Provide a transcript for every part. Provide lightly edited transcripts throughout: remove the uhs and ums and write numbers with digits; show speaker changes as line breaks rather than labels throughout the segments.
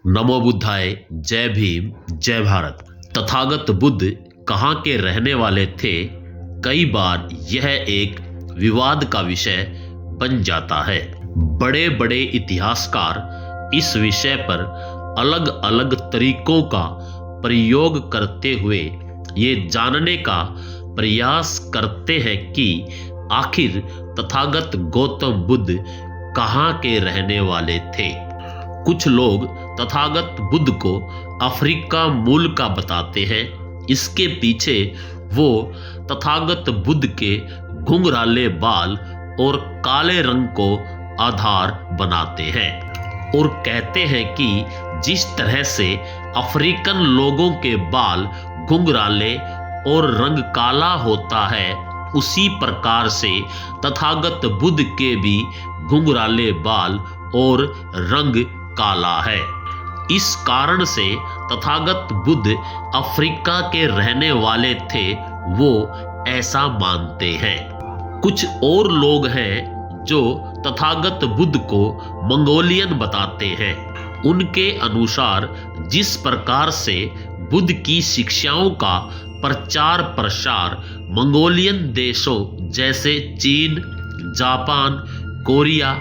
नमो बुद्धाय, जय भीम, जय भारत। तथागत बुद्ध कहाँ के रहने वाले थे? कई बार यह एक विवाद का विषय बन जाता है। बड़े बड़े इतिहासकार इस विषय पर अलग अलग तरीकों का प्रयोग करते हुए ये जानने का प्रयास करते हैं कि आखिर तथागत गौतम बुद्ध कहाँ के रहने वाले थे। कुछ लोग तथागत बुद्ध को अफ्रीका मूल का बताते हैं। इसके पीछे वो तथागत बुद्ध के घुंघराले बाल और काले रंग को आधार बनाते हैं और कहते हैं कि जिस तरह से अफ्रीकन लोगों के बाल घुंघराले और रंग काला होता है, उसी प्रकार से तथागत बुद्ध के भी घुंघराले बाल और रंग काला है। इस कारण से तथागत बुद्ध अफ्रीका के रहने वाले थे, वो ऐसा मानते हैं। कुछ और लोग हैं जो तथागत बुद्ध को मंगोलियन बताते हैं। उनके अनुसार जिस प्रकार से बुद्ध की शिक्षाओं का प्रचार प्रसार मंगोलियन देशों जैसे चीन, Japan, Korea,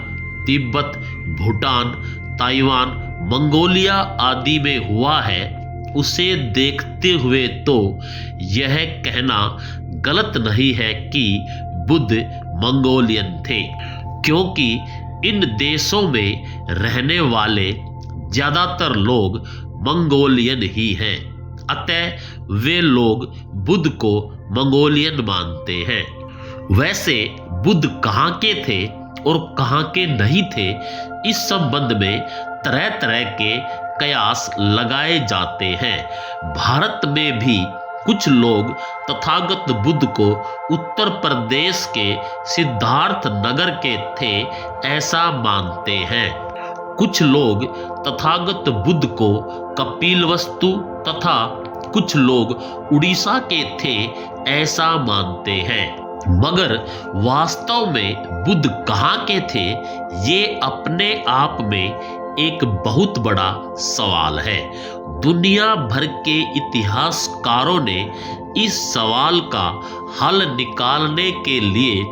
Tibet, Bhutan, Taiwan, Mongolia आदि में हुआ है, उसे देखते हुए तो यह कहना गलत नहीं है कि बुद्ध मंगोलियन थे, क्योंकि इन देशों में रहने वाले ज्यादातर लोग मंगोलियन ही हैं। अतः वे लोग बुद्ध को मंगोलियन मानते हैं। वैसे बुद्ध कहाँ के थे और कहाँ के नहीं थे, इस संबंध में तरह तरह के कयास लगाए जाते हैं। भारत में भी कुछ लोग तथागत बुद्ध को उत्तर प्रदेश के सिद्धार्थ नगर के थे ऐसा मानते हैं। कुछ लोग तथागत बुद्ध को कपिलवस्तु तथा कुछ लोग उड़ीसा के थे ऐसा मानते हैं। मगर वास्तव में बुद्ध कहाँ के थे, ये अपने आप में एक बहुत बड़ा सवाल है। दुनिया भर के इतिहासकारों ने इस सवाल का हल निकालने के लिए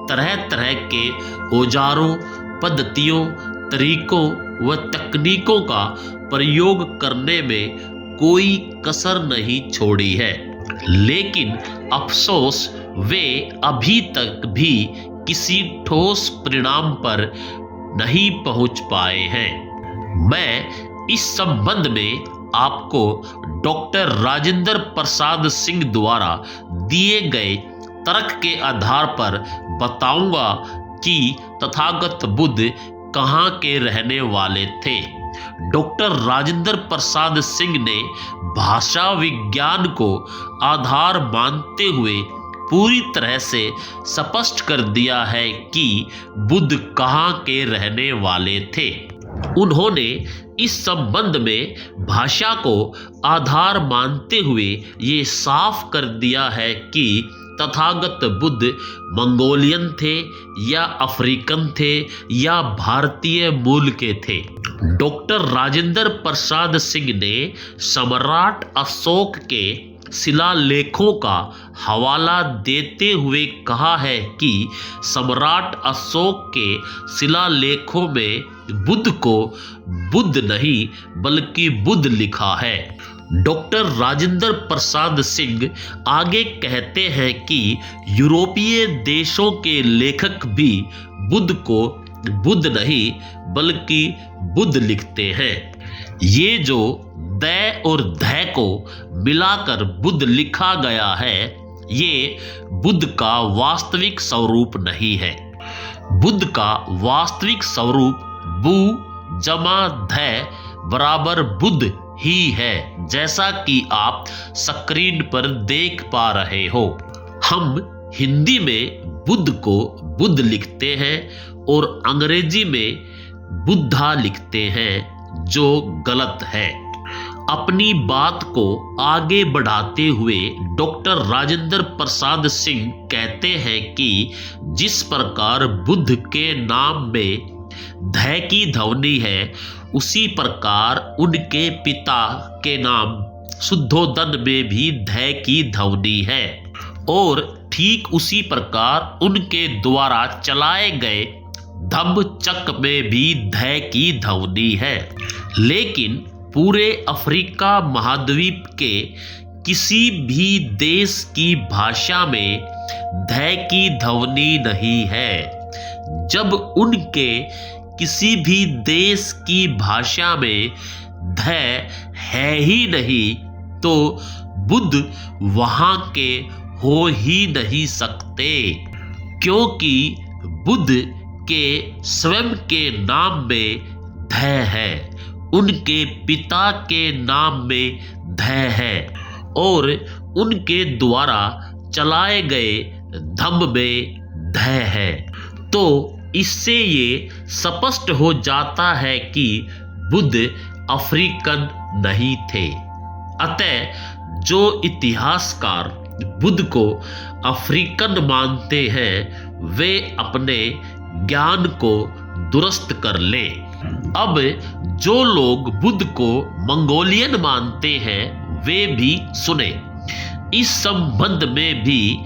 तरह तरह के औजारों, पद्धतियों, तरीकों व तकनीकों का प्रयोग करने में कोई कसर नहीं छोड़ी है। लेकिन अफसोस वे अभी तक भी किसी ठोस परिणाम पर नहीं पहुंच पाए हैं। मैं इस संबंध में आपको डॉक्टर राजेंद्र प्रसाद सिंह द्वारा दिए गए तर्क के आधार पर बताऊंगा कि तथागत बुद्ध कहाँ के रहने वाले थे। डॉक्टर राजेंद्र प्रसाद सिंह ने भाषा विज्ञान को आधार मानते हुए पूरी तरह से स्पष्ट कर दिया है कि बुद्ध कहाँ के रहने वाले थे। उन्होंने इस संबंध में भाषा को आधार मानते हुए ये साफ कर दिया है कि तथागत बुद्ध मंगोलियन थे या अफ्रीकन थे या भारतीय मूल के थे। डॉक्टर राजेंद्र प्रसाद सिंह ने सम्राट अशोक के शिलालेखों का हवाला देते हुए कहा है कि सम्राट अशोक के शिलालेखों में बुद्ध को बुद्ध नहीं बल्कि बुद्ध लिखा है। डॉक्टर राजेंद्र प्रसाद सिंह आगे कहते हैं कि यूरोपीय देशों के लेखक भी बुद्ध को बुद्ध नहीं बल्कि बुद्ध लिखते हैं। ये जो द और ध को मिलाकर बुद्ध लिखा गया है, ये बुद्ध का वास्तविक स्वरूप नहीं है। बुद्ध का वास्तविक स्वरूप बु जमा ध बराबर बुद्ध ही है, जैसा कि आप स्क्रीन पर देख पा रहे हो। हम हिंदी में बुद्ध को बुद्ध लिखते हैं और अंग्रेजी में बुद्धा लिखते हैं, जो गलत है। अपनी बात को आगे बढ़ाते हुए डॉक्टर राजेंद्र प्रसाद सिंह कहते हैं कि जिस प्रकार बुद्ध के नाम में ध की ध्वनि है, उसी प्रकार उनके पिता के नाम शुद्धोदन में भी ध की ध्वनि है और ठीक उसी प्रकार उनके द्वारा चलाए गए धम्मचक्र में भी ध की ध्वनि है। लेकिन पूरे अफ्रीका महाद्वीप के किसी भी देश की भाषा में ध की ध्वनि नहीं है। जब उनके किसी भी देश की भाषा में ध है ही नहीं तो बुद्ध वहां के हो ही नहीं सकते, क्योंकि बुद्ध के स्वयं के नाम में ध है, उनके पिता के नाम में ध है और उनके द्वारा चलाए गए धम्म में ध है। तो इससे ये स्पष्ट हो जाता है कि बुद्ध अफ्रीकन नहीं थे। अतः जो इतिहासकार बुद्ध को अफ्रीकन मानते हैं वे अपने ज्ञान को दुरुस्त कर ले। अब जो लोग बुद्ध को मंगोलियन मानते हैं वे भी सुने। इस संबंध में भी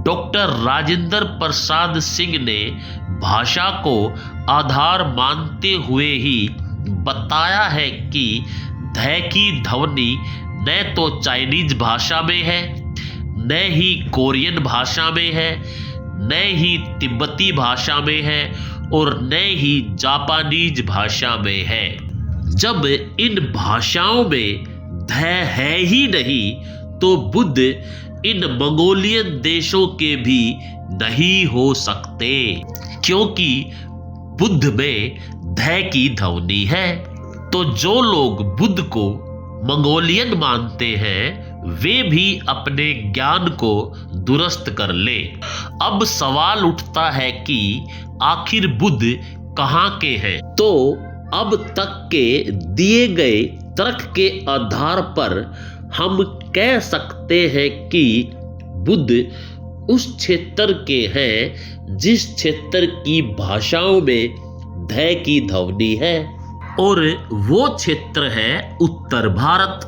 डॉक्टर राजेंद्र प्रसाद सिंह ने भाषा को आधार मानते हुए ही बताया है कि ध की ध्वनि न तो चाइनीज भाषा में है, न ही कोरियन भाषा में है, न ही तिब्बती भाषा में है और न ही जापानीज भाषा में है। जब इन भाषाओं में ध है ही नहीं तो बुद्ध इन मंगोलियन देशों के भी नहीं हो सकते, क्योंकि बुद्ध में ध की ध्वनि है। तो जो लोग बुद्ध को मंगोलियन मानते हैं वे भी अपने ज्ञान को दुरुस्त कर ले। अब सवाल उठता है कि आखिर बुद्ध कहाँ के हैं? तो अब तक के दिए गए तर्क के आधार पर हम कह सकते हैं कि बुद्ध उस क्षेत्र के हैं जिस क्षेत्र की भाषाओं में ध की ध्वनि है और वो क्षेत्र है उत्तर भारत,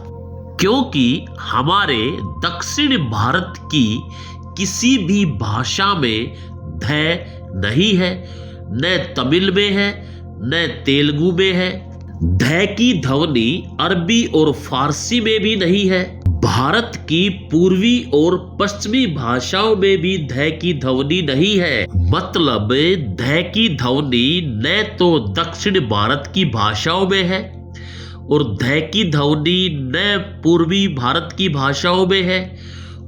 क्योंकि हमारे दक्षिण भारत की किसी भी भाषा में ध नहीं है, न तमिल में है न तेलुगु में है। ध की ध्वनि अरबी और फारसी में भी नहीं है। भारत की पूर्वी और पश्चिमी भाषाओं में भी ध की ध्वनि नहीं है। मतलब ध की ध्वनि न तो दक्षिण भारत की भाषाओं में है और ध की ध्वनि न पूर्वी भारत की भाषाओं में है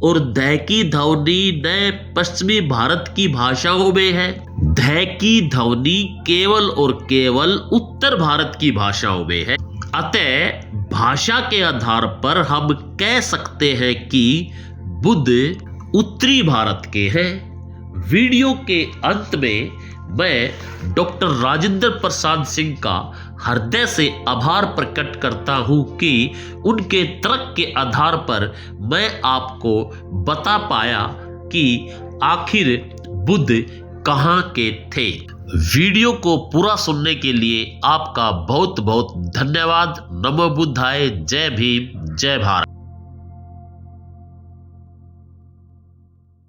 और ध की ध्वनि न पश्चिमी भारत की भाषाओं में है। ध की ध्वनि केवल और केवल उत्तर भारत की भाषाओं में है। अतः भाषा के आधार पर हम कह सकते हैं कि बुद्ध उत्तरी भारत के हैं। वीडियो के अंत में मैं डॉक्टर राजेंद्र प्रसाद सिंह का हृदय से आभार प्रकट करता हूं कि उनके तर्क के आधार पर मैं आपको बता पाया कि आखिर बुद्ध कहाँ के थे। वीडियो को पूरा सुनने के लिए आपका बहुत बहुत धन्यवाद। नमो बुद्धाय। जय भीम, जय भारत।